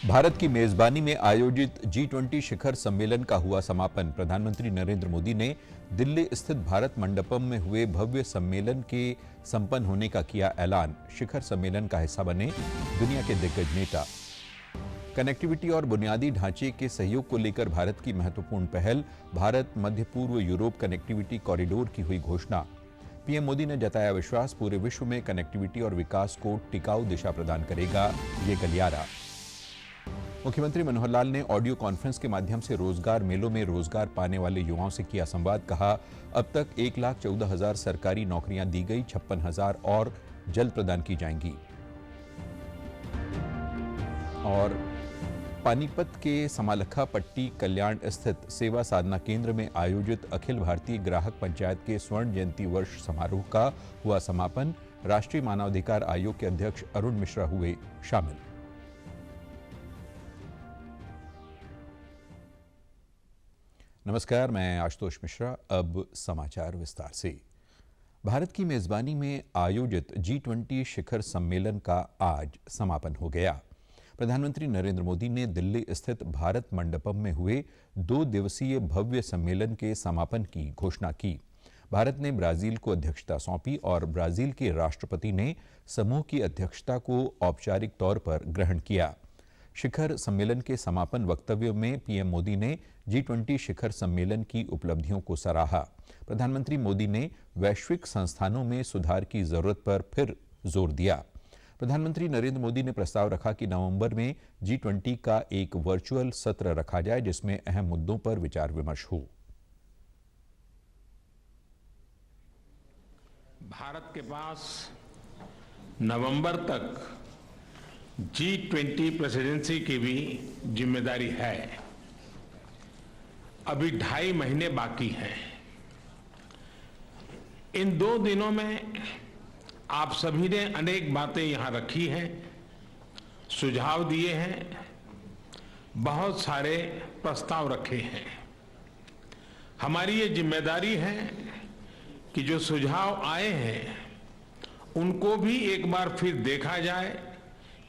भारत की मेजबानी में आयोजित G20 शिखर सम्मेलन का हुआ समापन। प्रधानमंत्री नरेंद्र मोदी ने दिल्ली स्थित भारत मंडपम में हुए भव्य सम्मेलन के संपन्न होने का किया ऐलान। शिखर सम्मेलन का हिस्सा बने दुनिया के दिग्गज नेता। कनेक्टिविटी और बुनियादी ढांचे के सहयोग को लेकर भारत की महत्वपूर्ण पहल, भारत मध्य पूर्व यूरोप कनेक्टिविटी कॉरिडोर की हुई घोषणा। पीएम मोदी ने जताया विश्वास, पूरे विश्व में कनेक्टिविटी और विकास को टिकाऊ दिशा प्रदान करेगा ये गलियारा। मुख्यमंत्री मनोहर लाल ने ऑडियो कॉन्फ्रेंस के माध्यम से रोजगार मेलों में रोजगार पाने वाले युवाओं से किया संवाद। कहा, अब तक 1,14,000 सरकारी नौकरियां दी गई, 56,000 और जल्द प्रदान की जाएंगी। और पानीपत के समालखा पट्टी कल्याण स्थित सेवा साधना केंद्र में आयोजित अखिल भारतीय ग्राहक पंचायत के स्वर्ण जयंती वर्ष समारोह का हुआ समापन। राष्ट्रीय मानवाधिकार आयोग के अध्यक्ष अरुण मिश्रा हुए शामिल। नमस्कार, मैं आशुतोष मिश्रा। अब समाचार विस्तार से। भारत की मेजबानी में आयोजित G20 शिखर सम्मेलन का आज समापन हो गया। प्रधानमंत्री नरेंद्र मोदी ने दिल्ली स्थित भारत मंडपम में हुए 2 दिवसीय भव्य सम्मेलन के समापन की घोषणा की। भारत ने ब्राजील को अध्यक्षता सौंपी और ब्राजील के राष्ट्रपति ने समूह की अध्यक्षता को औपचारिक तौर पर ग्रहण किया। शिखर सम्मेलन के समापन वक्तव्य में पीएम मोदी ने G20 शिखर सम्मेलन की उपलब्धियों को सराहा। प्रधानमंत्री मोदी ने वैश्विक संस्थानों में सुधार की जरूरत पर फिर जोर दिया। प्रधानमंत्री नरेंद्र मोदी ने प्रस्ताव रखा कि नवंबर में G20 का एक वर्चुअल सत्र रखा जाए जिसमें अहम मुद्दों पर विचार विमर्श हो। भारत के पास नवंबर तक G20 प्रेसिडेंसी की भी जिम्मेदारी है। अभी 2.5 महीने बाकी हैं। इन 2 दिनों में आप सभी ने अनेक बातें यहां रखी हैं, सुझाव दिए हैं, बहुत सारे प्रस्ताव रखे हैं। हमारी ये जिम्मेदारी है कि जो सुझाव आए हैं उनको भी एक बार फिर देखा जाए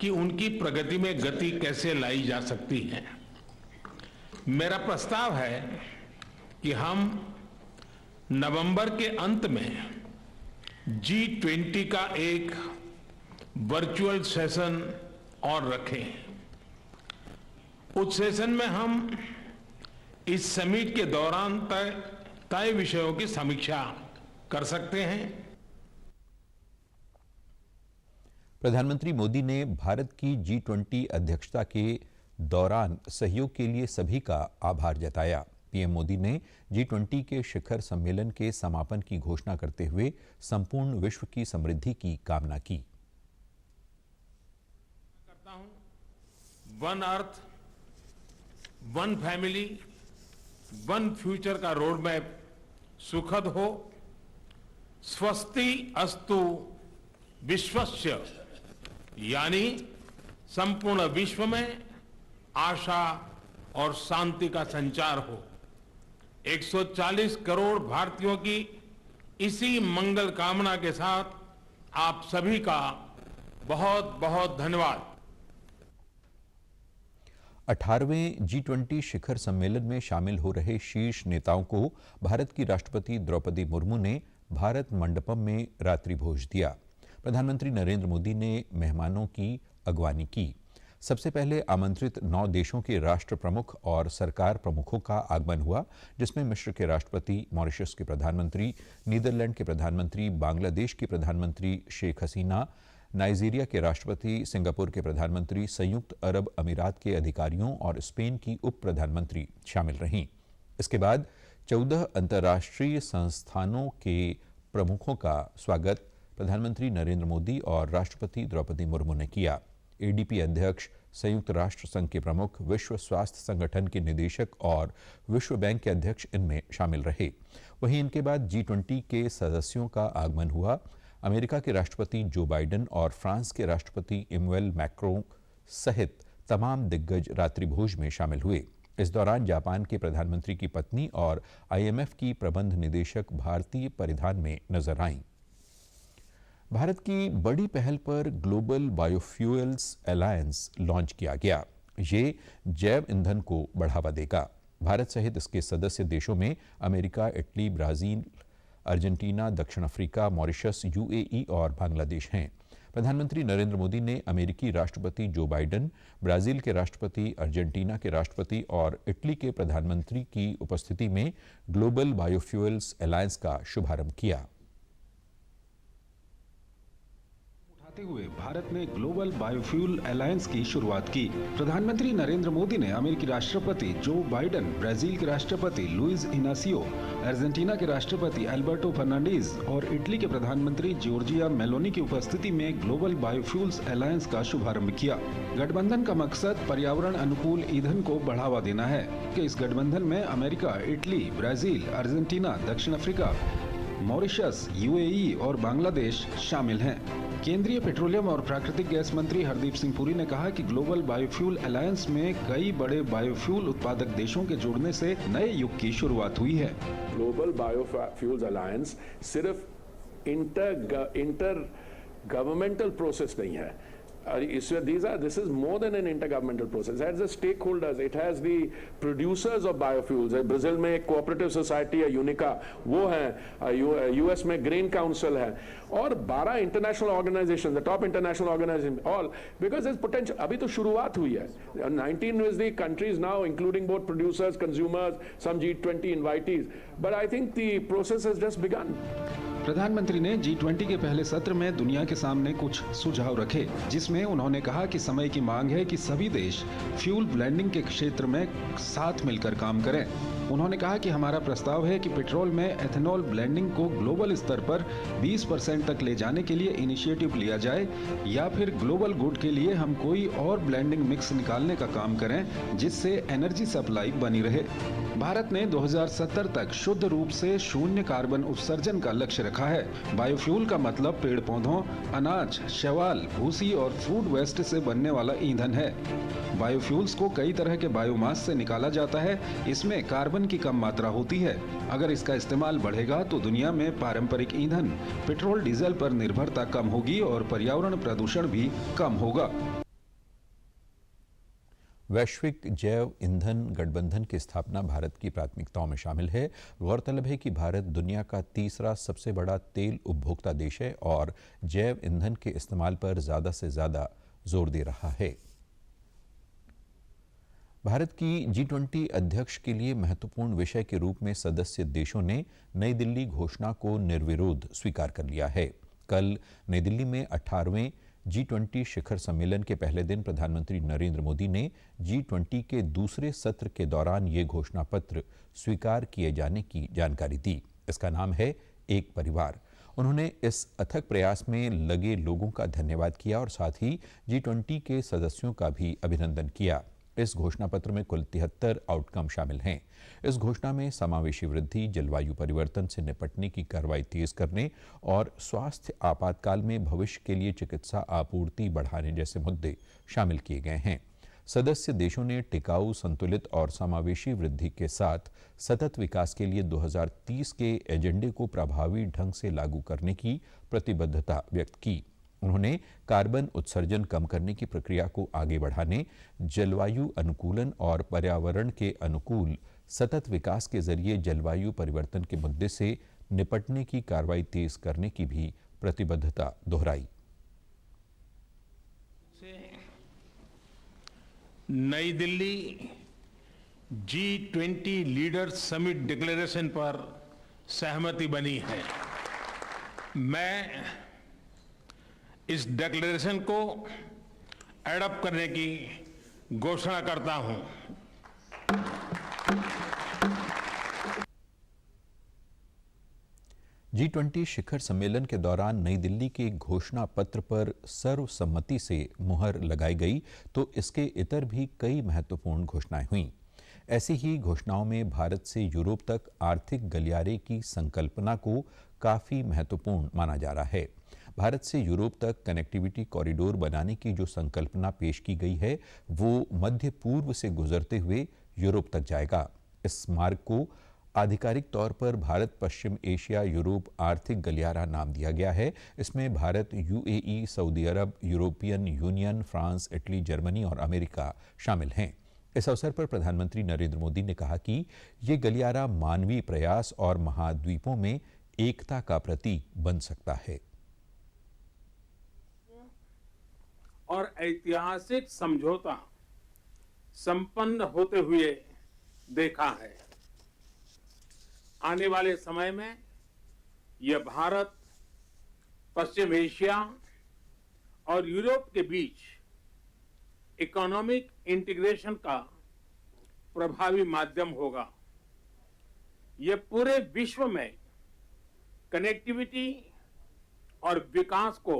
कि उनकी प्रगति में गति कैसे लाई जा सकती है। मेरा प्रस्ताव है कि हम नवंबर के अंत में G20 का एक वर्चुअल सेशन और रखें। उस सेशन में हम इस समिट के दौरान तय विषयों की समीक्षा कर सकते हैं। प्रधानमंत्री मोदी ने भारत की G20 अध्यक्षता के दौरान सहयोग के लिए सभी का आभार जताया। पीएम मोदी ने G20 के शिखर सम्मेलन के समापन की घोषणा करते हुए संपूर्ण विश्व की समृद्धि की कामना की। करता हूं, one earth, one family, one future का रोड मैप सुखद हो। स्वस्ति अस्तु विश्वस्य, यानी संपूर्ण विश्व में आशा और शांति का संचार हो। 140 करोड़ भारतीयों की इसी मंगल कामना के साथ आप सभी का बहुत बहुत धन्यवाद। 18वें G20 शिखर सम्मेलन में शामिल हो रहे शीर्ष नेताओं को भारत की राष्ट्रपति द्रौपदी मुर्मू ने भारत मंडपम में रात्रि भोज दिया। प्रधानमंत्री नरेंद्र मोदी ने मेहमानों की अगवानी की। सबसे पहले आमंत्रित 9 देशों के राष्ट्र प्रमुख और सरकार प्रमुखों का आगमन हुआ, जिसमें मिस्र के राष्ट्रपति, मॉरिशस के प्रधानमंत्री, नीदरलैंड के प्रधानमंत्री, बांग्लादेश की प्रधानमंत्री शेख हसीना, नाइजीरिया के राष्ट्रपति, सिंगापुर के प्रधानमंत्री, संयुक्त अरब अमीरात के अधिकारियों और स्पेन की उप प्रधानमंत्री शामिल रहीं। इसके बाद 14 अंतर्राष्ट्रीय संस्थानों के प्रमुखों का स्वागत प्रधानमंत्री नरेंद्र मोदी और राष्ट्रपति द्रौपदी मुर्मू ने किया। एडीपी अध्यक्ष, संयुक्त राष्ट्र संघ के प्रमुख, विश्व स्वास्थ्य संगठन के निदेशक और विश्व बैंक के अध्यक्ष इनमें शामिल रहे। वहीं इनके बाद G20 के सदस्यों का आगमन हुआ। अमेरिका के राष्ट्रपति जो बाइडेन और फ्रांस के राष्ट्रपति इमैनुएल मैक्रों सहित तमाम दिग्गज रात्रि भोज में शामिल हुए। इस दौरान जापान के प्रधानमंत्री की पत्नी और IMF की प्रबंध निदेशक भारतीय परिधान में नजर आईं। भारत की बड़ी पहल पर ग्लोबल बायोफ्यूल्स अलायंस लॉन्च किया गया। ये जैव ईंधन को बढ़ावा देगा। भारत सहित इसके सदस्य देशों में अमेरिका, इटली, ब्राजील, अर्जेंटीना, दक्षिण अफ्रीका, मॉरिशस, यूएई और बांग्लादेश हैं। प्रधानमंत्री नरेंद्र मोदी ने अमेरिकी राष्ट्रपति जो बाइडेन, ब्राजील के राष्ट्रपति, अर्जेंटीना के राष्ट्रपति और इटली के प्रधानमंत्री की उपस्थिति में ग्लोबल बायोफ्यूल्स अलायंस का शुभारंभ किया। हुए भारत ने ग्लोबल बायोफ्यूल अलायंस की शुरुआत की। प्रधानमंत्री नरेंद्र मोदी ने अमेरिकी राष्ट्रपति जो बाइडेन, ब्राजील के राष्ट्रपति लुइस इनासियो, अर्जेंटीना के राष्ट्रपति अल्बर्टो फर्नांडीज और इटली के प्रधानमंत्री जॉर्जिया मेलोनी की उपस्थिति में ग्लोबल बायोफ्यूल्स अलायंस का शुभारंभ किया। गठबंधन का मकसद पर्यावरण अनुकूल ईंधन को बढ़ावा देना है कि इस गठबंधन में अमेरिका, इटली, ब्राजील, अर्जेंटीना, दक्षिण अफ्रीका, मॉरिशस, यूएई और बांग्लादेश शामिल हैं। केंद्रीय पेट्रोलियम और प्राकृतिक गैस मंत्री हरदीप सिंह पुरी ने कहा कि ग्लोबल बायोफ्यूल अलायंस में कई बड़े बायोफ्यूल उत्पादक देशों के जुड़ने से नए युग की शुरुआत हुई है। ग्लोबल बायोफ्यूल्स अलायंस सिर्फ इंटर गवर्नमेंटल प्रोसेस नहीं है। This is more than an intergovernmental process. It has the stakeholders, it has the producers of biofuels. Brazil में एक कोऑपरेटिव सोसाइटी है यूनिका, वो है, यूएस में ग्रेन काउंसिल है और 12 international organisation, the top international organisation, all because is potential. अभी तो शुरुआत हुई है। 19 is the countries now, including both producers, consumers, some G20 invitees. But I think the process has just begun. प्रधानमंत्री ने G20 के पहले सत्र में दुनिया के सामने कुछ सुझाव रखे, जिसमें उन्होंने कहा कि समय की मांग है कि सभी देश फ्यूल ब्लेंडिंग के क्षेत्र में साथ मिलकर काम करें। उन्होंने कहा कि हमारा प्रस्ताव है कि पेट्रोल में एथेनॉल ब्लेंडिंग को ग्लोबल स्तर पर 20% तक ले जाने के लिए इनिशिएटिव लिया जाए या फिर ग्लोबल गुड के लिए हम कोई और ब्लेंडिंग मिक्स निकालने का काम करें जिससे एनर्जी सप्लाई बनी रहे। भारत ने 2070 तक शुद्ध रूप से शून्य कार्बन उत्सर्जन का लक्ष्य रखा है। बायोफ्यूल का मतलब पेड़ पौधों, अनाज, शैवाल, भूसी और फूड वेस्ट से बनने वाला ईंधन है। बायोफ्यूल्स को कई तरह के बायोमास से निकाला जाता है। इसमें कार्बन की कम मात्रा होती है। अगर इसका इस्तेमाल बढ़ेगा तो दुनिया में पारंपरिक ईंधन, पेट्रोल, डीजल पर निर्भरता कम होगी और पर्यावरण प्रदूषण भी कम होगा। वैश्विक जैव ईंधन गठबंधन की स्थापना भारत की प्राथमिकताओं में शामिल है। गौरतलब है कि भारत दुनिया का तीसरा सबसे बड़ा तेल उपभोक्ता देश है और जैव ईंधन के इस्तेमाल पर ज्यादा से ज्यादा जोर दे रहा है। भारत की G20 अध्यक्ष के लिए महत्वपूर्ण विषय के रूप में सदस्य देशों ने नई दिल्ली घोषणा को निर्विरोध स्वीकार कर लिया है। कल नई दिल्ली में 18वें G20 शिखर सम्मेलन के पहले दिन प्रधानमंत्री नरेंद्र मोदी ने G20 के दूसरे सत्र के दौरान ये घोषणा पत्र स्वीकार किए जाने की जानकारी दी। इसका नाम है एक परिवार। उन्होंने इस अथक प्रयास में लगे लोगों का धन्यवाद किया और साथ ही G20 के सदस्यों का भी अभिनंदन किया। इस घोषणा पत्र में कुल 73 आउटकम शामिल हैं। इस घोषणा में समावेशी वृद्धि, जलवायु परिवर्तन से निपटने की कार्रवाई तेज करने और स्वास्थ्य आपातकाल में भविष्य के लिए चिकित्सा आपूर्ति बढ़ाने जैसे मुद्दे शामिल किए गए हैं। सदस्य देशों ने टिकाऊ, संतुलित और समावेशी वृद्धि के साथ सतत विकास के लिए 2030 के एजेंडे को प्रभावी ढंग से लागू करने की प्रतिबद्धता व्यक्त की। उन्होंने कार्बन उत्सर्जन कम करने की प्रक्रिया को आगे बढ़ाने, जलवायु अनुकूलन और पर्यावरण के अनुकूल सतत विकास के जरिए जलवायु परिवर्तन के मुद्दे से निपटने की कार्रवाई तेज करने की भी प्रतिबद्धता दोहराई। नई Delhi G20 leaders summit declaration पर सहमति बनी है। मैं इस डिक्लेरेशन को एडॉप्ट करने की घोषणा करता हूं। G20 शिखर सम्मेलन के दौरान नई दिल्ली के घोषणा पत्र पर सर्वसम्मति से मुहर लगाई गई तो इसके इतर भी कई महत्वपूर्ण घोषणाएं हुईं। ऐसी ही घोषणाओं में भारत से यूरोप तक आर्थिक गलियारे की संकल्पना को काफी महत्वपूर्ण माना जा रहा है। भारत से यूरोप तक कनेक्टिविटी कॉरिडोर बनाने की जो संकल्पना पेश की गई है वो मध्य पूर्व से गुजरते हुए यूरोप तक जाएगा। इस मार्ग को आधिकारिक तौर पर भारत पश्चिम एशिया यूरोप आर्थिक गलियारा नाम दिया गया है। इसमें Bharat, UAE, Saudi Arab, European Union, France, Italy, Germany और अमेरिका शामिल हैं। इस अवसर पर प्रधानमंत्री नरेंद्र मोदी ने कहा कि ये गलियारा मानवीय प्रयास और महाद्वीपों में एकता का प्रतीक बन सकता है। और ऐतिहासिक समझौता संपन्न होते हुए देखा है। आने वाले समय में यह भारत, पश्चिम एशिया और यूरोप के बीच इकोनॉमिक इंटीग्रेशन का प्रभावी माध्यम होगा। यह पूरे विश्व में कनेक्टिविटी और विकास को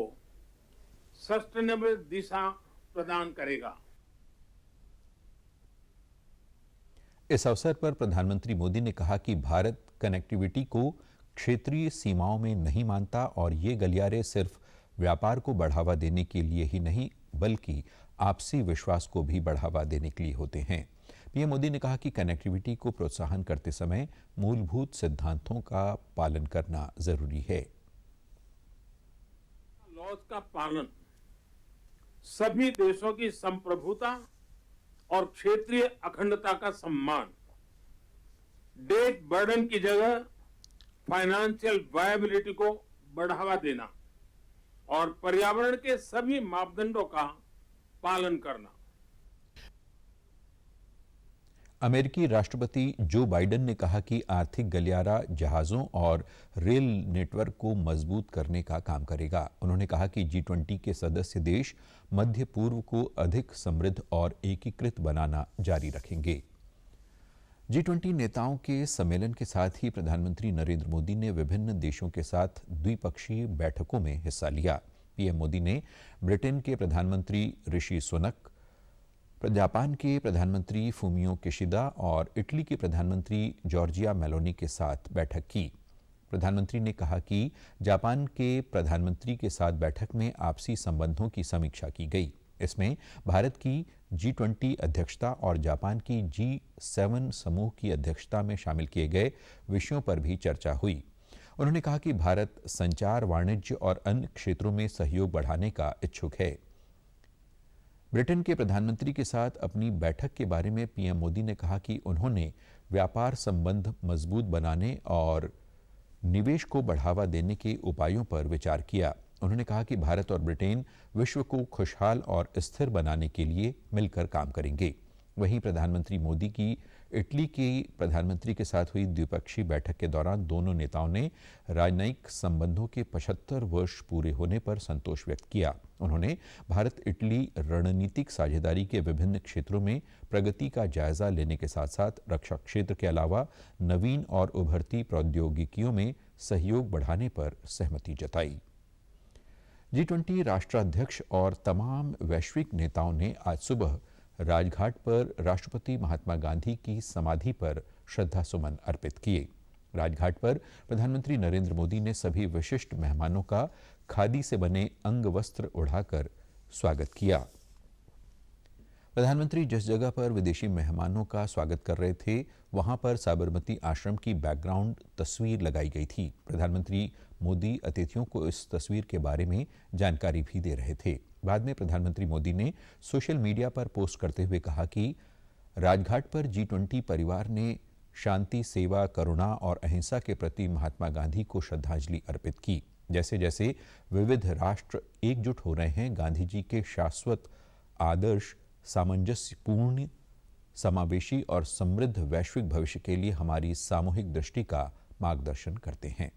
सस्टेनेबल दिशा प्रदान करेगा। इस अवसर पर प्रधानमंत्री मोदी ने कहा कि भारत कनेक्टिविटी को क्षेत्रीय सीमाओं में नहीं मानता और ये गलियारे सिर्फ व्यापार को बढ़ावा देने के लिए ही नहीं बल्कि आपसी विश्वास को भी बढ़ावा देने के लिए होते हैं। पीएम मोदी ने कहा कि कनेक्टिविटी को प्रोत्साहन करते समय मूलभूत सिद्धांतों का पालन करना जरूरी है। लॉज का पालन, सभी देशों की संप्रभुता और क्षेत्रीय अखंडता का सम्मान, डेट बर्डन की जगह फाइनेंशियल वायबिलिटी को बढ़ावा देना और पर्यावरण के सभी मापदंडों का पालन करना। अमेरिकी राष्ट्रपति जो बाइडेन ने कहा कि आर्थिक गलियारा जहाजों और रेल नेटवर्क को मजबूत करने का काम करेगा। उन्होंने कहा कि G20 के सदस्य देश मध्य पूर्व को अधिक समृद्ध और एकीकृत बनाना जारी रखेंगे। G20 नेताओं के सम्मेलन के साथ ही प्रधानमंत्री नरेंद्र मोदी ने विभिन्न देशों के साथ द्विपक्षीय बैठकों में हिस्सा लिया। पीएम मोदी ने ब्रिटेन के प्रधानमंत्री ऋषि सुनक, जापान के प्रधानमंत्री फूमियो किशिदा और इटली के प्रधानमंत्री जॉर्जिया मेलोनी के साथ बैठक की। प्रधानमंत्री ने कहा कि जापान के प्रधानमंत्री के साथ बैठक में आपसी संबंधों की समीक्षा की गई। इसमें भारत की G20 अध्यक्षता और जापान की G7 समूह की अध्यक्षता में शामिल किए गए विषयों पर भी चर्चा हुई। उन्होंने कहा कि भारत संचार, वाणिज्य और अन्य क्षेत्रों में सहयोग बढ़ाने का इच्छुक है। ब्रिटेन के प्रधानमंत्री के साथ अपनी बैठक के बारे में पीएम मोदी ने कहा कि उन्होंने व्यापार संबंध मजबूत बनाने और निवेश को बढ़ावा देने के उपायों पर विचार किया। उन्होंने कहा कि भारत और ब्रिटेन विश्व को खुशहाल और स्थिर बनाने के लिए मिलकर काम करेंगे। वहीं प्रधानमंत्री मोदी की इटली के प्रधानमंत्री के साथ हुई द्विपक्षीय बैठक के दौरान दोनों नेताओं ने राजनयिक संबंधों के 75 वर्ष पूरे होने पर संतोष व्यक्त किया। उन्होंने भारत इटली रणनीतिक साझेदारी के विभिन्न क्षेत्रों में प्रगति का जायजा लेने के साथ साथ रक्षा क्षेत्र के अलावा नवीन और उभरती प्रौद्योगिकियों में सहयोग बढ़ाने पर सहमति जताई। G20 राष्ट्राध्यक्ष और तमाम वैश्विक नेताओं ने आज सुबह राजघाट पर राष्ट्रपति महात्मा गांधी की समाधि पर श्रद्धा सुमन अर्पित किए। राजघाट पर प्रधानमंत्री नरेंद्र मोदी ने सभी विशिष्ट मेहमानों का खादी से बने अंग वस्त्र उड़ाकर स्वागत किया। प्रधानमंत्री जिस जगह पर विदेशी मेहमानों का स्वागत कर रहे थे, वहां पर साबरमती आश्रम की बैकग्राउंड तस्वीर लगाई गई थी। प्रधानमंत्री मोदी अतिथियों को इस तस्वीर के बारे में जानकारी भी दे रहे थे। बाद में प्रधानमंत्री मोदी ने सोशल मीडिया पर पोस्ट करते हुए कहा कि राजघाट पर G20 परिवार ने शांति, सेवा, करुणा और अहिंसा के प्रति महात्मा गांधी को श्रद्धांजलि अर्पित की। जैसे जैसे विविध राष्ट्र एकजुट हो रहे हैं, गांधी जी के शाश्वत आदर्श सामंजस्यपूर्ण, समावेशी और समृद्ध वैश्विक भविष्य के लिए हमारी सामूहिक दृष्टि का मार्गदर्शन करते हैं।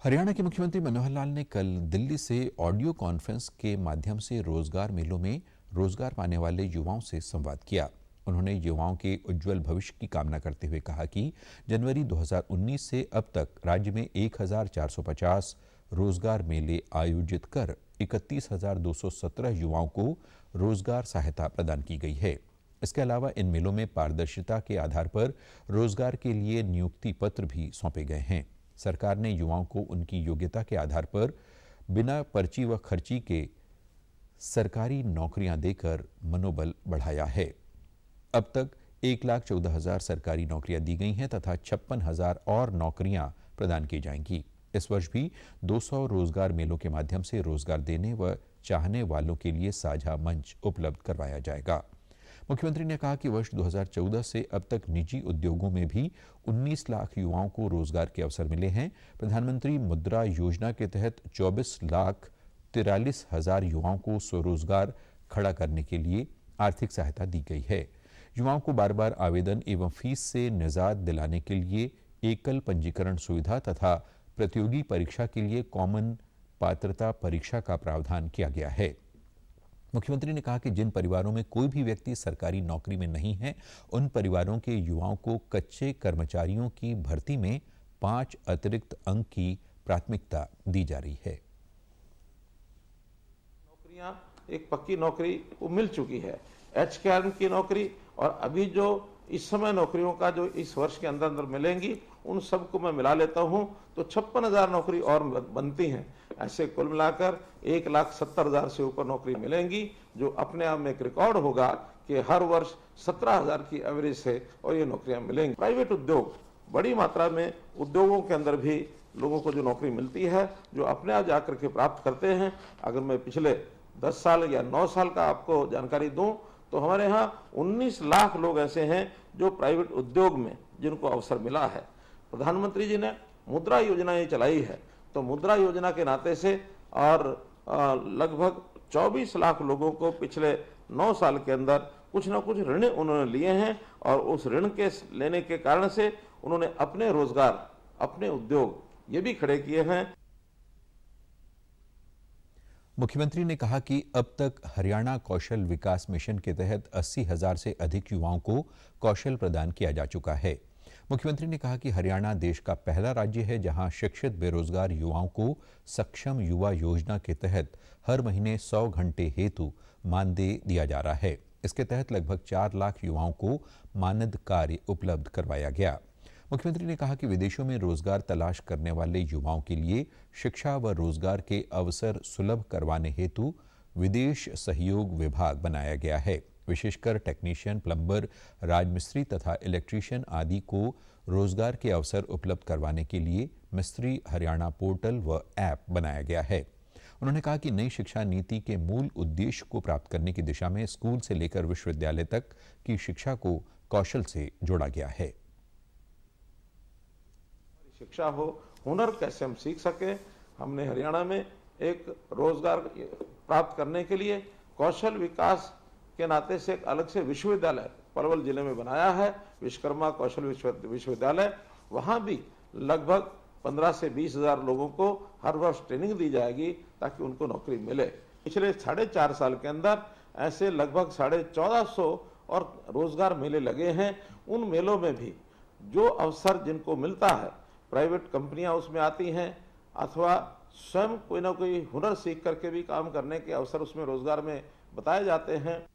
हरियाणा के मुख्यमंत्री मनोहर लाल ने कल दिल्ली से ऑडियो कॉन्फ्रेंस के माध्यम से रोजगार मेलों में रोजगार पाने वाले युवाओं से संवाद किया। उन्होंने युवाओं के उज्जवल भविष्य की कामना करते हुए कहा कि जनवरी 2019 से अब तक राज्य में 1450 रोजगार मेले आयोजित कर 31,217 युवाओं को रोजगार सहायता प्रदान की गई है। इसके अलावा इन मेलों में पारदर्शिता के आधार पर रोजगार के लिए नियुक्ति पत्र भी सौंपे गए हैं। सरकार ने युवाओं को उनकी योग्यता के आधार पर बिना पर्ची व खर्ची के सरकारी नौकरियां देकर मनोबल बढ़ाया है। अब तक 1,14,000 सरकारी नौकरियां दी गई हैं तथा 56,000 और नौकरियां प्रदान की जाएंगी। इस वर्ष भी 200 रोजगार मेलों के माध्यम से रोजगार देने व चाहने वालों के लिए साझा मंच उपलब्ध करवाया जाएगा। मुख्यमंत्री ने कहा कि वर्ष 2014 से अब तक निजी उद्योगों में भी 19 लाख युवाओं को रोजगार के अवसर मिले हैं। प्रधानमंत्री मुद्रा योजना के तहत 24,43,000 युवाओं को स्वरोजगार खड़ा करने के लिए आर्थिक सहायता दी गई है। युवाओं को बार बार आवेदन एवं फीस से निजात दिलाने के लिए एकल पंजीकरण सुविधा तथा प्रतियोगी परीक्षा के लिए कॉमन पात्रता परीक्षा का प्रावधान किया गया है। मुख्यमंत्री ने कहा कि जिन परिवारों में कोई भी व्यक्ति सरकारी नौकरी में नहीं है, उन परिवारों के युवाओं को कच्चे कर्मचारियों की भर्ती में 5 अतिरिक्त अंक की प्राथमिकता दी जा रही है। नौकरियां एक पक्की नौकरी को मिल चुकी है, एचकेआरएम की नौकरी, और अभी जो इस समय नौकरियों का जो इस वर्ष के अंदर अंदर मिलेंगी उन सबको मैं मिला लेता हूं तो 56,000 नौकरी और बनती हैं। ऐसे कुल मिलाकर 1,70,000 से ऊपर नौकरी मिलेंगी, जो अपने आप में एक रिकॉर्ड होगा कि हर वर्ष 17,000 की एवरेज से और ये नौकरियां मिलेंगी। प्राइवेट उद्योग, बड़ी मात्रा में उद्योगों के अंदर भी लोगों को जो नौकरी मिलती है, जो अपने आप जाकर के प्राप्त करते हैं। अगर मैं पिछले 10 साल या 9 साल का आपको जानकारी दूं तो हमारे यहाँ 19 लाख लोग ऐसे हैं जो प्राइवेट उद्योग में जिनको अवसर मिला है। प्रधानमंत्री जी ने मुद्रा योजना ये चलाई है, तो मुद्रा योजना के नाते से और लगभग 24 लाख लोगों को पिछले 9 साल के अंदर कुछ ना कुछ ऋण उन्होंने लिए हैं, और उस ऋण के लेने के कारण से उन्होंने अपने रोजगार, अपने उद्योग ये भी खड़े किए हैं। मुख्यमंत्री ने कहा कि अब तक हरियाणा कौशल विकास मिशन के तहत 80,000 से अधिक युवाओं को कौशल प्रदान किया जा चुका है। मुख्यमंत्री ने कहा कि हरियाणा देश का पहला राज्य है जहां शिक्षित बेरोजगार युवाओं को सक्षम युवा योजना के तहत हर महीने 100 घंटे हेतु मानदेय दिया जा रहा है। इसके तहत लगभग 4 लाख युवाओं को मानद कार्य उपलब्ध करवाया गया। मुख्यमंत्री ने कहा कि विदेशों में रोजगार तलाश करने वाले युवाओं के लिए शिक्षा व रोजगार के अवसर सुलभ करवाने हेतु विदेश सहयोग विभाग बनाया गया है। विशेषकर टेक्नीशियन, प्लम्बर, राजमिस्त्री तथा इलेक्ट्रीशियन आदि को रोजगार के अवसर उपलब्ध करवाने के लिए मिस्त्री हरियाणा पोर्टल व ऐप बनाया गया है। उन्होंने कहा कि नई शिक्षा नीति के मूल उद्देश्य को प्राप्त करने की दिशा में स्कूल से लेकर विश्वविद्यालय तक की शिक्षा को कौशल से जोड़ा गया है। शिक्षा हो, हुनर कैसे हम सीख सके, हमने हरियाणा में एक रोजगार प्राप्त करने के लिए कौशल विकास के नाते से एक अलग से विश्वविद्यालय पलवल जिले में बनाया है, विश्वकर्मा कौशल विश्वविद्यालय। वहां भी लगभग 15 से 20,000 लोगों को हर वर्ष ट्रेनिंग दी जाएगी ताकि उनको नौकरी मिले। पिछले 4.5 साल के अंदर ऐसे लगभग 1450 और रोजगार मेले लगे हैं। उन मेलों में भी जो अवसर जिनको मिलता है, प्राइवेट कंपनियां उसमें आती हैं अथवा स्वयं कोई ना कोई हुनर सीख करके भी काम करने के अवसर उसमें रोजगार में बताए जाते हैं।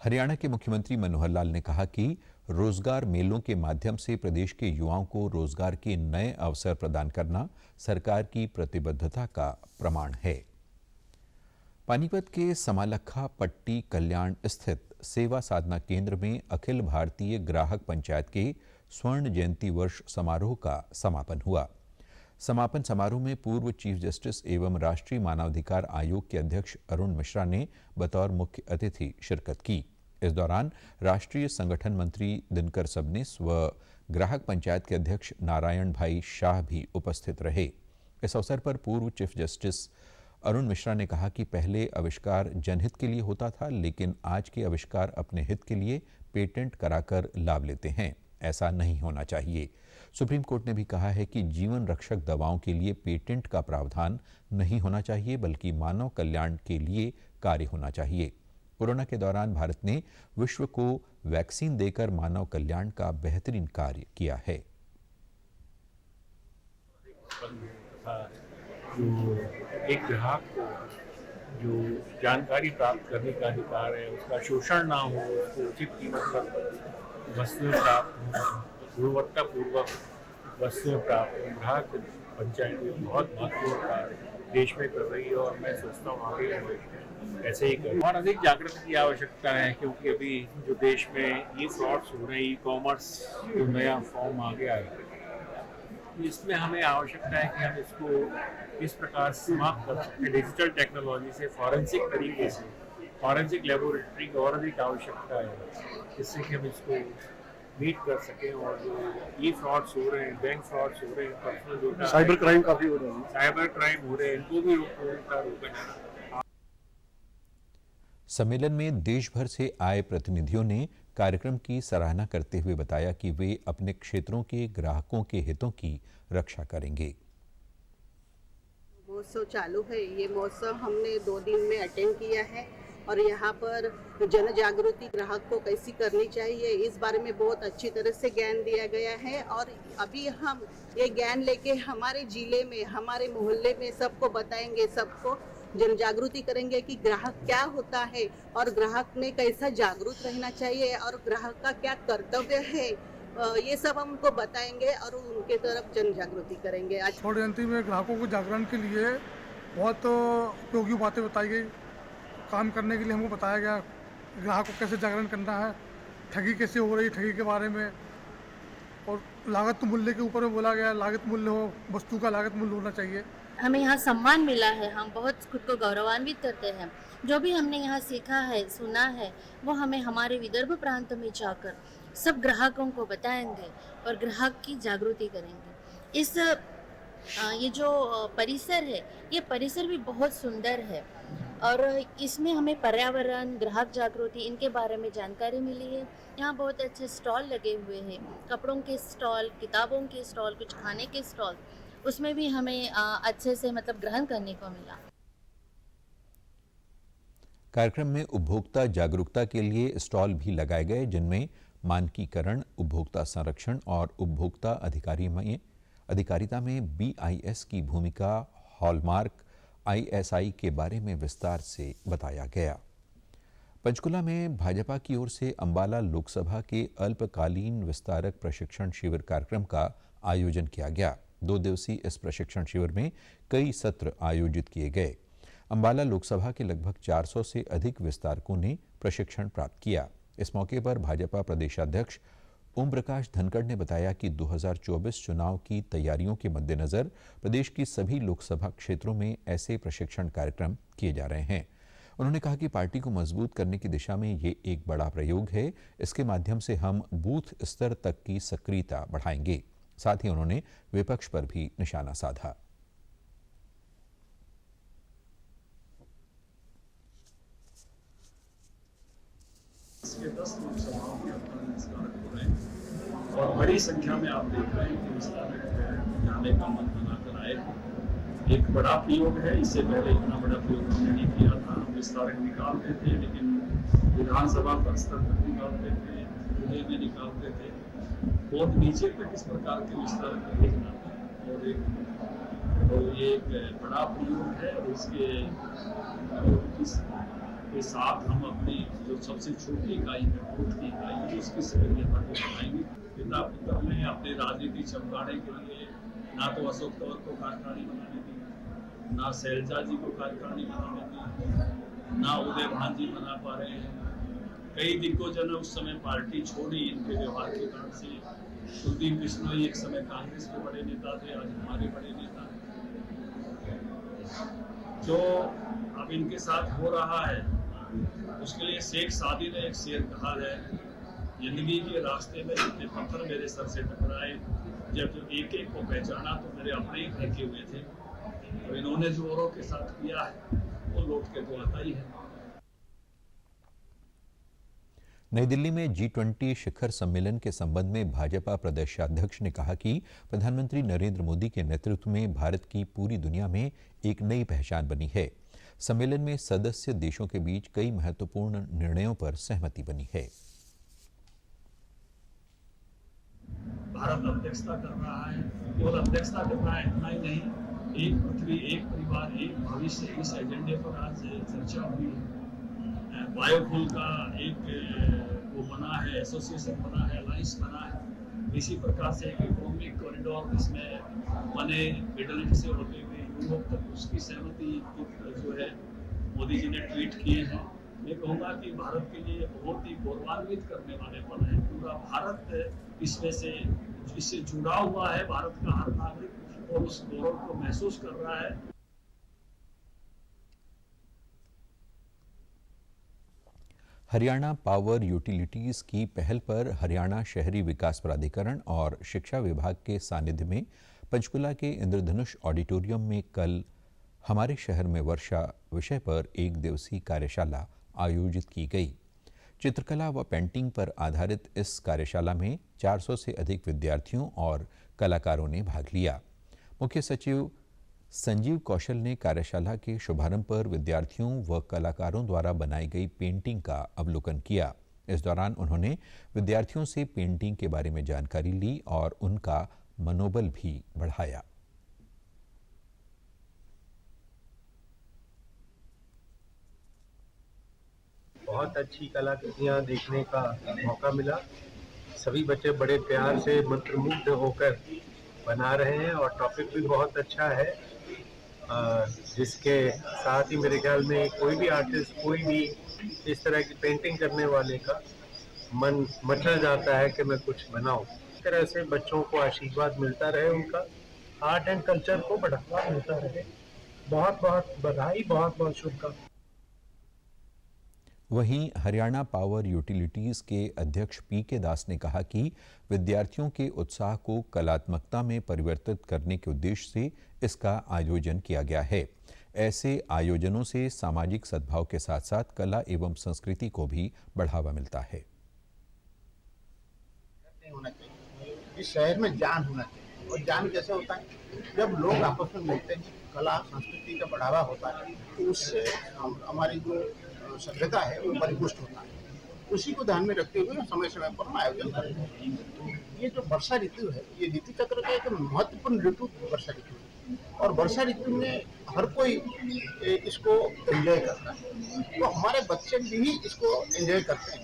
हरियाणा के मुख्यमंत्री मनोहर लाल ने कहा कि रोजगार मेलों के माध्यम से प्रदेश के युवाओं को रोजगार के नए अवसर प्रदान करना सरकार की प्रतिबद्धता का प्रमाण है। पानीपत के समालखा पट्टी कल्याण स्थित सेवा साधना केंद्र में अखिल भारतीय ग्राहक पंचायत के स्वर्ण जयंती वर्ष समारोह का समापन हुआ। समापन समारोह में पूर्व चीफ जस्टिस एवं राष्ट्रीय मानवाधिकार आयोग के अध्यक्ष अरुण मिश्रा ने बतौर मुख्य अतिथि शिरकत की। इस दौरान राष्ट्रीय संगठन मंत्री दिनकर सबनीस व ग्राहक पंचायत के अध्यक्ष नारायण भाई शाह भी उपस्थित रहे। इस अवसर पर पूर्व चीफ जस्टिस अरुण मिश्रा ने कहा कि पहले आविष्कार जनहित के लिए होता था, लेकिन आज के आविष्कार अपने हित के लिए पेटेंट कराकर लाभ लेते हैं। ऐसा नहीं होना चाहिए। सुप्रीम कोर्ट ने भी कहा है कि जीवन रक्षक दवाओं के लिए पेटेंट का प्रावधान नहीं होना चाहिए, बल्कि मानव कल्याण के लिए कार्य होना चाहिए। कोरोना के दौरान भारत ने विश्व को वैक्सीन देकर मानव कल्याण का बेहतरीन कार्य किया है। जो एक ग्राहक को जो जानकारी प्राप्त करने का अधिकार है, उसका शोषण ना हो, उसको उचित कीमत पर वस्तुएं प्राप्त हो, गुणवत्तापूर्वक वस्तुएं प्राप्त हो, ग्राहक पंचायत में बहुत महत्वपूर्ण कार्य है। देश में कर रही है और मैं सोचता हूँ आगे ऐसे ही करें। और अधिक जागृति की आवश्यकता है, क्योंकि अभी जो देश में ये फ्रॉड्स हो रहे हैं, ई कॉमर्स जो नया फॉर्म आ गया है, इसमें हमें आवश्यकता है कि हम इसको इस प्रकार समाप्त कर सकते हैं डिजिटल टेक्नोलॉजी से, फॉरेंसिक तरीके से। फॉरेंसिक लेबोरेटरी की और अधिक आवश्यकता है, जिससे कि हम इसको मीट कर सकें। और जो ई फ्रॉड्स हो रहे हैं, बैंक फ्रॉड्स हो रहे हैं, पर्सनल डेटा, साइबर क्राइम काफी हो रहा है, साइबर क्राइम हो रहे हैं, इनको भी रोकना। सम्मेलन में देश भर से आए प्रतिनिधियों ने कार्यक्रम की सराहना करते हुए बताया कि वे अपने क्षेत्रों के ग्राहकों के हितों की रक्षा करेंगे। महोत्सव चालू है। ये महोत्सव हमने 2 दिन में अटेंड किया है और यहाँ पर जन जागृति ग्राहक को कैसी करनी चाहिए इस बारे में बहुत अच्छी तरह से ज्ञान दिया गया है। और अभी हम ये ज्ञान लेके हमारे जिले में, हमारे मोहल्ले में सबको बताएंगे, सबको जन जागृति करेंगे कि ग्राहक क्या होता है और ग्राहक ने कैसा जागरूक रहना चाहिए और ग्राहक का क्या कर्तव्य है, ये सब हम उनको बताएंगे और उनके तरफ जन जागृति करेंगे। आज स्वर्ण जयंती में ग्राहकों को जागरण के लिए बहुत उपयोगी बातें बताई गई। काम करने के लिए हमको बताया गया ग्राहक को कैसे जागरण करना है, ठगी कैसे हो रही है, ठगी के बारे में, और लागत मूल्य के ऊपर में बोला गया लागत मूल्य हो, वस्तु का लागत मूल्य होना चाहिए। हमें यहाँ सम्मान मिला है, हम बहुत खुद को गौरवान्वित करते हैं। जो भी हमने यहाँ सीखा है, सुना है, वो हमें हमारे विदर्भ प्रांत में जाकर सब ग्राहकों को बताएंगे और ग्राहक की जागृति करेंगे। ये जो परिसर है, ये परिसर भी बहुत सुंदर है और इसमें हमें पर्यावरण, ग्राहक जागृति, इनके बारे में जानकारी मिली है। यहाँ बहुत अच्छे स्टॉल लगे हुए हैं, कपड़ों के स्टॉल, किताबों के स्टॉल, कुछ खाने के स्टॉल, उसमें भी हमें अच्छे से ग्रहण करने को मिला। कार्यक्रम में उपभोक्ता जागरूकता के लिए स्टॉल भी लगाए गए, जिनमें मानकीकरण, उपभोक्ता संरक्षण और उपभोक्ता अधिकारिता में BIS की भूमिका, हॉलमार्क, ISI के बारे में विस्तार से बताया गया। पंचकुला में भाजपा की ओर से अंबाला लोकसभा के अल्पकालीन विस्तारक प्रशिक्षण शिविर कार्यक्रम का आयोजन किया गया। 2 दिवसीय इस प्रशिक्षण शिविर में कई सत्र आयोजित किए गए। अंबाला लोकसभा के लगभग 400 से अधिक विस्तारकों ने प्रशिक्षण प्राप्त किया। इस मौके पर भाजपा प्रदेशाध्यक्ष ओम प्रकाश धनखड़ ने बताया कि 2024 चुनाव की तैयारियों के मद्देनजर प्रदेश की सभी लोकसभा क्षेत्रों में ऐसे प्रशिक्षण कार्यक्रम किए जा रहे हैं। उन्होंने कहा कि पार्टी को मजबूत करने की दिशा में ये एक बड़ा प्रयोग है। इसके माध्यम से हम बूथ स्तर तक की सक्रियता बढ़ाएंगे। साथ ही उन्होंने विपक्ष पर भी निशाना साधा। इसके 10 लोकसभाओं के अपना विस्तारक हो रहे हैं और बड़ी संख्या में आप देख रहे हैं कि विस्तारक जाने का मन बनाकर आए। एक बड़ा प्रयोग है, इससे पहले इतना बड़ा प्रयोग हमने नहीं किया था। हम विस्तारक निकालते थे, लेकिन विधानसभा पर स्तर तक निकालते थे, जिले में निकालते थे, बहुत नीचे तक इस प्रकार के विस्तारक देखना था। और ये एक बड़ा प्रयोग है और इसके साथ हम अपनी जो सबसे छोटी इकाई है, वोट की इकाई, उसकी सक्रियता को बढ़ाएंगे। पिता पुत्र ने अपनी राजनीति चमकाने के लिए ना तो अशोक तंवर को कार्यकारिणी बनाने दी, ना शैलजा जी को कार्यकारिणी बनाने दी, ना उदय भान जी बना पा रहे हैं। कई दिग्गजों ने उस समय पार्टी छोड़ी इनके व्यवहार के कारण से। कुलदीप बिश्नोई एक समय कांग्रेस के बड़े नेता थे, आज हमारे बड़े नेता हैं। जो अब इनके साथ हो रहा है, उसके लिए शेख सादी ने एक शेर कहा है, जिंदगी के रास्ते में जितने पत्थर मेरे सर से टकराए, जब एक एक को पहचाना तो मेरे अपने ही फेंके हुए थे। तो इन्होंने जो औरों के साथ किया है वो लौट के तो आता ही है। नई दिल्ली में G20 शिखर सम्मेलन के संबंध में भाजपा प्रदेशाध्यक्ष ने कहा कि प्रधानमंत्री नरेंद्र मोदी के नेतृत्व में भारत की पूरी दुनिया में एक नई पहचान बनी है। सम्मेलन में सदस्य देशों के बीच कई महत्वपूर्ण निर्णयों पर सहमति बनी है। भारत अध्यक्षता कर रहा है, केवल अध्यक्षता कर रहा है इतना ही नहीं, एक पृथ्वी, एक परिवार, एक भविष्य, इस एजेंडे पर आज चर्चा हुई है। बायोफ्यूल का एक वो बना है, एसोसिएशन बना है, अलायंस बना है। इसी प्रकार से एक इकोनॉमिक कॉरिडोर इसमें बने, मिडल ईस्ट से होते हुए लोग तक उसकी सहमति जो है मोदी जी ने ट्वीट किए हैं। मैं कहूँगा कि भारत के लिए बहुत ही गौरवान्वित करने वाले पल है। पूरा भारत इससे जुड़ा हुआ है, भारत का हर नागरिक और उस गौरव को महसूस कर रहा है। हरियाणा पावर यूटिलिटीज की पहल पर हरियाणा शहरी विकास प्राधिकरण और शिक्षा विभाग के सानिध्य में पंचकुला के इंद्रधनुष ऑडिटोरियम में कल हमारे शहर में वर्षा विषय पर एक दिवसीय कार्यशाला आयोजित की गई। चित्रकला व पेंटिंग पर आधारित इस कार्यशाला में 400 से अधिक विद्यार्थियों और कलाकारों ने भाग लिया। मुख्य सचिव संजीव कौशल ने कार्यशाला के शुभारंभ पर विद्यार्थियों व कलाकारों द्वारा बनाई गई पेंटिंग का अवलोकन किया। इस दौरान उन्होंने विद्यार्थियों से पेंटिंग के बारे में जानकारी ली और उनका मनोबल भी बढ़ाया। बहुत अच्छी कलाकृतियाँ देखने का मौका मिला। सभी बच्चे बड़े प्यार से मंत्रमुग्ध होकर बना रहे हैं और टॉपिक भी बहुत अच्छा है, जिसके साथ ही मेरे ख्याल में कोई भी आर्टिस्ट, कोई भी इस तरह की पेंटिंग करने वाले का मन मचल जाता है कि मैं कुछ बनाऊं। इस तरह से बच्चों को आशीर्वाद मिलता रहे, उनका आर्ट एंड कल्चर को बढ़ावा मिलता रहे। बहुत बहुत बधाई, बहुत बहुत शुभकामनाएं। वहीं हरियाणा पावर यूटिलिटीज के अध्यक्ष पीके दास ने कहा कि विद्यार्थियों के उत्साह को कलात्मकता में परिवर्तित करने के उद्देश्य से इसका आयोजन किया गया है। ऐसे आयोजनों से सामाजिक सद्भाव के साथ साथ कला एवं संस्कृति को भी बढ़ावा मिलता है। इस शहर में जान होना चाहिए, और जान कैसे होता है? जब लोग आपस में मिलते हैं, कला संस्कृति का बढ़ावा होता है, तो उससे हमारी जो सभ्यता है वो परिपुष्ट होता है। उसी को ध्यान में रखते हुए समय समय पर हम आयोजन करते हैं। ये जो वर्षा ऋतु है, ये ऋतु चक्र का एक महत्वपूर्ण ऋतु वर्षा ऋतु है, और वर्षा ऋतु में हर कोई इसको एंजॉय करता है। तो हमारे बच्चे भी इसको एंजॉय करते हैं।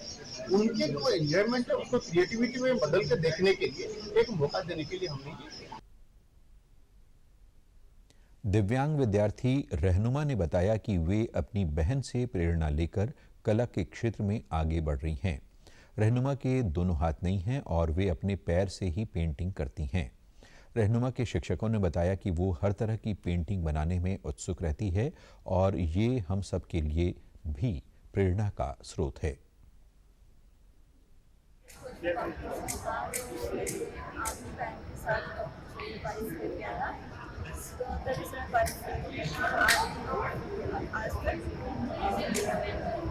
उनके जो एंजॉयमेंट है उसको क्रिएटिविटी में बदल के देखने के लिए एक मौका देने के लिए हमने दिव्यांग विद्यार्थी रहनुमा ने बताया कि वे अपनी बहन से प्रेरणा लेकर कला के क्षेत्र में आगे बढ़ रही हैं। रहनुमा के दोनों हाथ नहीं हैं और वे अपने पैर से ही पेंटिंग करती हैं। रहनुमा के शिक्षकों ने बताया कि वो हर तरह की पेंटिंग बनाने में उत्सुक रहती है और ये हम सब के लिए भी प्रेरणा का स्रोत है।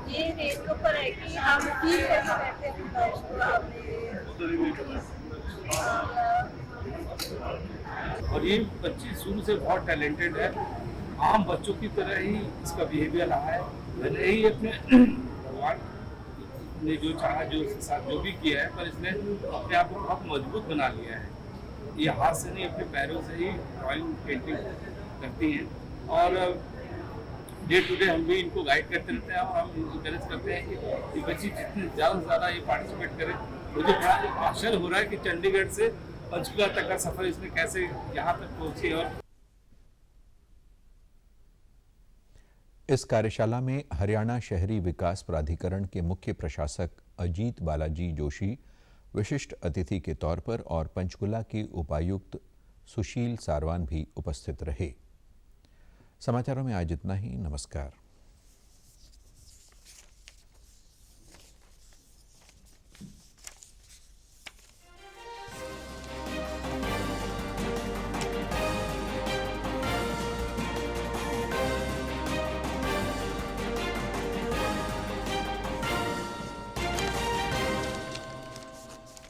ये रेत के ऊपर है कि हम फील कैसे करते हैं। और ये बच्ची शुरू से बहुत टैलेंटेड है। आम बच्चों की तरह ही इसका बिहेवियर रहा है। मैंने ही अपने भगवान ने जो चाहा, जो इसके साथ जो भी किया है, पर इसने अपने आप को बहुत मजबूत बना लिया है। ये हाथ से नहीं, अपने पैरों से ही ड्राइंग पेंटिंग करती हैं। और डे टू डे हम भी इनको गाइड करते रहते हैं और हम इंकरेज करते हैं कि ये बच्ची जितने ज़्यादा से ज़्यादा ये पार्टिसिपेट करें। मुझे बड़ा आश्चर्य हो रहा है कि चंडीगढ़ से पंचकुला तक का सफ़र इसने कैसे यहाँ तक पहुँची। और इस कार्यशाला में हरियाणा शहरी विकास प्राधिकरण के मुख्य प्रशासक अजीत बालाजी जोशी विशिष्ट अतिथि के तौर पर और पंचकुला के उपायुक्त सुशील सारवान भी उपस्थित रहे। समाचारों में आज इतना ही। नमस्कार।